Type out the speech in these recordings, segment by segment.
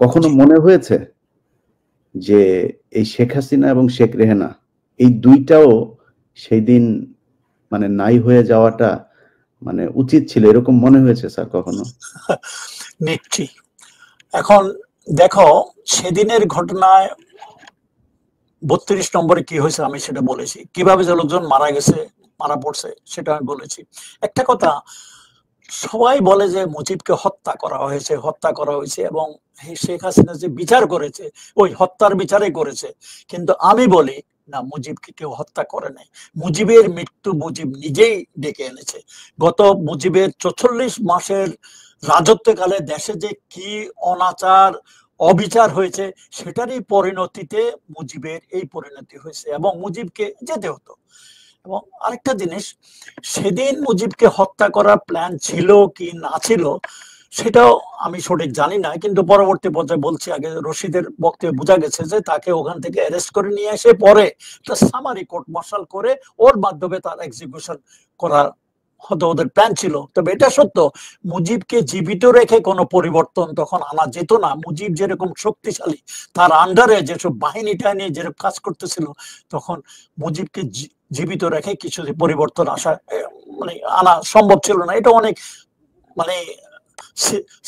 কখনো মনে হয়েছে যে এই শেখ হাসিনা এবং শেখ রেহানা এই দুইটাও সেই দিন মানে নাই হয়ে যাওয়াটা মানে উচিত ছিল, এরকম মনে হয়েছে স্যার কখনো? নিশ্চয়ই। এখন দেখো, সেদিনের ঘটনায় 32 নম্বরে কি হয়েছে আমি সেটা বলেছি, কিভাবে যে লোকজন মারা গেছে, মারা পড়ছে সেটা আমি বলেছি। একটা কথা, সবাই বলে যে মুজিবকে হত্যা করা হয়েছে এবং শেখ হাসিনা যে বিচার করেছে ওই হত্যার বিচারই করেছে, কিন্তু আমি বলি না, মুজিবকে কেউ হত্যা করে নাই। মুজিবের মৃত্যু মুজিব নিজেই ডেকে এনেছে। গত মুজিবের 44 মাসের রাজত্বকালে দেশে যে কি অনাচার অবিচার হয়েছে সেটারই পরিণতিতে মুজিবের এই পরিণতি হয়েছে এবং মুজিবকে যেতে হতো। এবং আরেকটা জিনিস, সেদিন মুজিবকে হত্যা করার প্ল্যান ছিল কি না ছিল সেটাও আমি সঠিক জানি না, কিন্তু পরবর্তী পর্যায়ে বলছি, আগে রশিদের বক্তব্যে বোঝা গেছে যে তাকে ওখান থেকে অ্যারেস্ট করে নিয়ে এসে পরে সামারি কোর্ট মার্শাল করে ওর মাধ্যমে তার এক্সিকিউশন করার হয়তো ওদের প্ল্যান ছিল। তবে এটা সত্য, মুজিবকে জীবিত রেখে কোনো পরিবর্তন তখন আনা যেত না। মুজিব যেরকম শক্তিশালী, তার আন্ডারে যেসব বাহিনীটা নিয়ে যেরকম কাজ করতেছিল, তখন মুজিবকে জীবিত রেখে কিছু পরিবর্তন আসা মানে আনা সম্ভব ছিল না। এটা অনেক মানে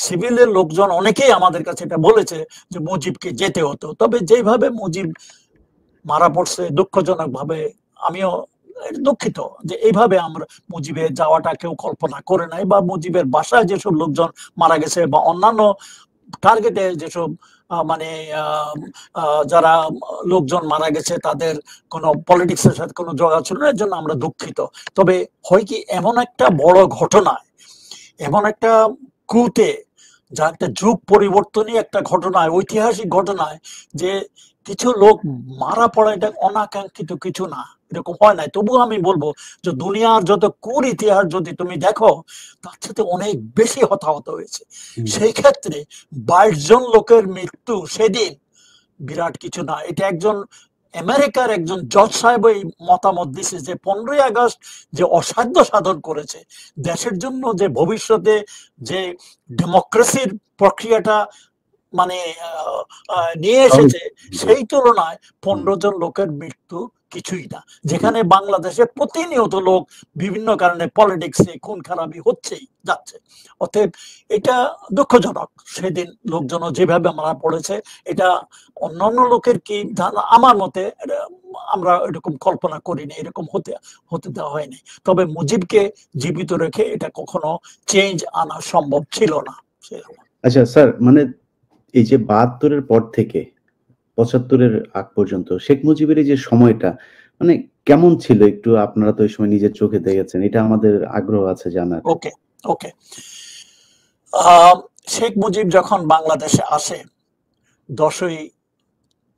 সিভিলের লোকজন অনেকেই আমাদের কাছে এটা বলেছে যে মুজিবকে যেতে হতো। তবে যেভাবে মুজিব মারা পড়ছে দুঃখজনক ভাবে, আমিও দুঃখিত যে এইভাবে আমরা মুজিবের যাওয়াটা কেউ কল্পনা করে নাই, বা মুজিবের বাসায় যেসব লোকজন মারা গেছে বা অন্যান্য টার্গেটে যেসব মানে যারা লোকজন মারা গেছে তাদের কোনো পলিটিক্সের সাথে কোনো যোগাযোগ ছিল না, এর জন্য আমরা দুঃখিত। তবে হয় কি, এমন একটা বড় ঘটনায়, এমন একটা কুতে, যা একটা যুগ পরিবর্তনই একটা ঘটনায়, ঐতিহাসিক ঘটনায়, যে কিছু লোক মারা পড়া এটা অনাকাঙ্ক্ষিত কিছু না, এরকম হয় নাই। তবুও আমি বলবো যে দুনিয়ার যত কুর ইতিহাস যদি তুমি দেখো, তার সাথে অনেক বেশি হতাহত হয়েছে। সেই ক্ষেত্রে 22 জন লোকের মৃত্যু সেদিন বিরাট কিছু না। এটা একজন আমেরিকার একজন জজ সাহেব এই মতামত দিছে যে 15ই আগস্ট যে অসাধ্য সাধন করেছে দেশের জন্য, যে ভবিষ্যতে যে ডেমোক্রেসির প্রক্রিয়াটা মানে নিয়ে এসেছে, সেই তুলনায় 15 জন লোকের মৃত্যু কিছুই না। যেখানে বাংলাদেশে প্রতিনিয়ত লোক বিভিন্ন কারণে পলিটিক্সে খুন খারাপি হচ্ছেই যাচ্ছে। অতএব এটা দুঃখজনক, সেদিন লোকজন যেভাবে মারা পড়েছে এটা অন্যান্য লোকের কি আমার মতে আমরা এরকম কল্পনা করিনি, এরকম হতে দেওয়া হয়নি। তবে মুজিবকে জীবিত রেখে এটা কখনো চেঞ্জ আনা সম্ভব ছিল না। আচ্ছা স্যার, মানে এই যে 72-এর পর থেকে 75-এর আগ পর্যন্ত শেখ মুজিবের এই যে সময়টা মানে কেমন ছিল, একটু আপনারা তো ওই সময় নিজের চোখে দেখেছেন, এটা আমাদের আগ্রহ আছে জানার। ওকে ওকে শেখ মুজিব যখন বাংলাদেশে আসে 10ই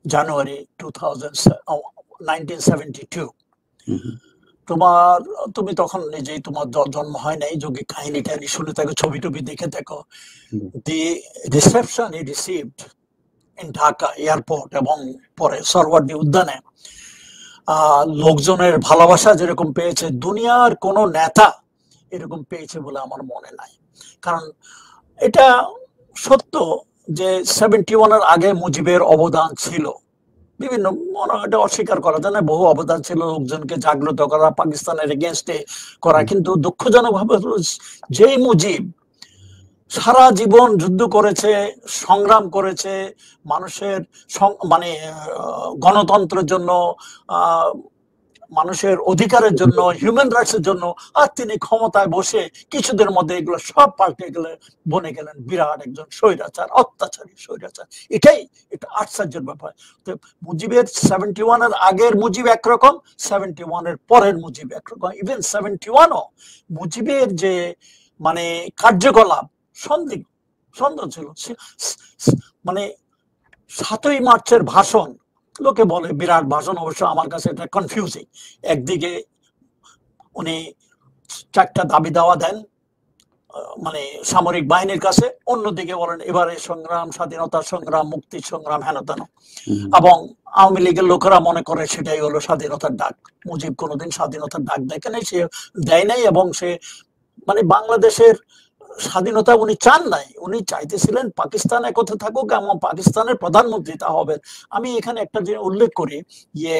জানুয়ারি 1972, তুমি তখন নিজেই, তোমার জন্ম হয় নাই, যদি কাহিনী টাহিনী শুনে থাকো, ছবি টবি দেখে থাকো, the reception he received in Dhaka airport এবং পরে সরওয়ার্দী উদ্যানে লোকজনের ভালোবাসা যেরকম পেয়েছে, দুনিয়ার কোন নেতা এরকম পেয়েছে বলে আমার মনে নাই। কারণ এটা সত্য যে 71-এর আগে মুজিবের অবদান ছিল বিভিন্ন, এটা অস্বীকার করা যায় না, বহু অবদান ছিল, লোকজনকে জাগ্রত করা, পাকিস্তানের এগেইনস্টে করা। কিন্তু দুঃখজনক ভাবে যেই মুজিব সারা জীবন যুদ্ধ করেছে, সংগ্রাম করেছে মানুষের মানে গণতন্ত্রের জন্য, মানুষের অধিকারের জন্য, হিউম্যান রাইটসের জন্য, আর তিনি ক্ষমতায় বসে কিছুদের মধ্যে এগুলো সব পাল্টে গেলেন, বনে গেলেন বিরাট একজন স্বৈরাচার, অত্যাচারী স্বৈরাচার। এটাই এটা আশ্চর্যের ব্যাপার। তো মুজিবের 71-এর আগের মুজিব একরকম, 71-এর পরের মুজিব একরকম। ইভেন 71-ও মুজিবের যে মানে কার্যকলাপ সন্দেহ ছিল। মানে 7ই মার্চের ভাষণ, লোকে বলে বিরাট ভাষণ, অবশ্য আমার কাছে এটা কনফিউজিং। একদিকে উনি 4টা দাবি দাওয়া দেন মানে সামরিক বাহিনীর কাছে, অন্যদিকে বলেন এবারে সংগ্রাম, স্বাধীনতা সংগ্রাম, মুক্তির সংগ্রাম, হেন তেন। এবং আওয়ামী লীগের লোকেরা মনে করে সেটাই হলো স্বাধীনতার ডাক। মুজিব কোনোদিন স্বাধীনতার ডাক দেখে নাই, সে দেয় নাই, এবং সে মানে বাংলাদেশের স্বাধীনতা উনি চান নাই, উনি চাইতেছিলেন পাকিস্তান একথা থাকুক এবং পাকিস্তানের প্রধানমন্ত্রী তা হবেন। আমি এখানে একটা যে উল্লেখ করি, ইয়ে